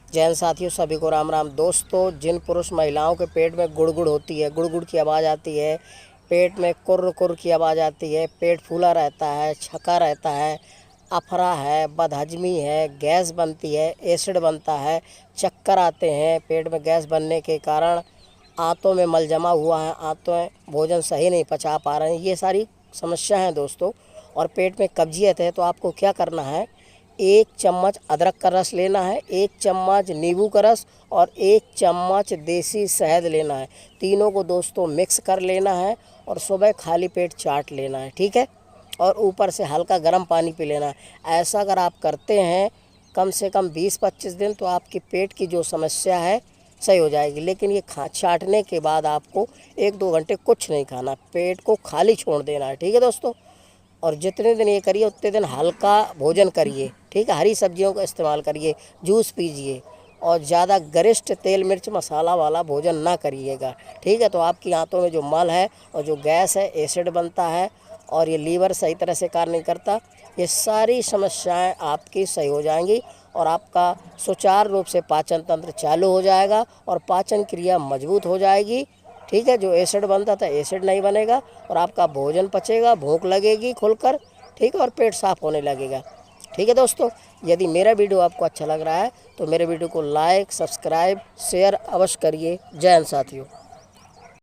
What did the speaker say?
जैन साथियों सभी को राम राम। दोस्तों, जिन पुरुष महिलाओं के पेट में गुड़गुड़ होती है, गुड़गुड़ की आवाज़ आती है, पेट में कुर्र कुर्र की आवाज़ आती है, पेट फूला रहता है, छका रहता है, अफरा है, बदहजमी है, गैस बनती है, एसिड बनता है, चक्कर आते हैं, पेट में गैस बनने के कारण आंतों में मल जमा हुआ है, आंतों भोजन सही नहीं पचा पा रहे हैं, ये सारी समस्या हैं दोस्तों। और पेट में कब्जियत है तो आपको क्या करना है, 1 चम्मच अदरक का रस लेना है, 1 चम्मच नींबू का रस और 1 चम्मच देसी शहद लेना है। तीनों को दोस्तों मिक्स कर लेना है और सुबह खाली पेट चाट लेना है, ठीक है। और ऊपर से हल्का गर्म पानी पी लेना है। ऐसा अगर आप करते हैं कम से कम 20-25 दिन तो आपकी पेट की जो समस्या है सही हो जाएगी। लेकिन ये चाटने के बाद आपको 1-2 घंटे कुछ नहीं खाना, पेट को खाली छोड़ देना है, ठीक है दोस्तों। और जितने दिन ये करिए उतने दिन हल्का भोजन करिए, ठीक है। हरी सब्जियों का इस्तेमाल करिए, जूस पीजिए और ज़्यादा गरिष्ठ तेल मिर्च मसाला वाला भोजन ना करिएगा, ठीक है। तो आपकी आंतों में जो मल है और जो गैस है, एसिड बनता है और ये लीवर सही तरह से कार्य नहीं करता, ये सारी समस्याएं आपकी सही हो जाएंगी और आपका सुचारू रूप से पाचन तंत्र चालू हो जाएगा और पाचन क्रिया मजबूत हो जाएगी, ठीक है। जो एसिड बनता था एसिड नहीं बनेगा और आपका भोजन पचेगा, भूख लगेगी खुलकर, ठीक है, और पेट साफ होने लगेगा, ठीक है दोस्तों। यदि मेरा वीडियो आपको अच्छा लग रहा है तो मेरे वीडियो को लाइक, सब्सक्राइब, शेयर अवश्य करिए। जय हिंद साथियों।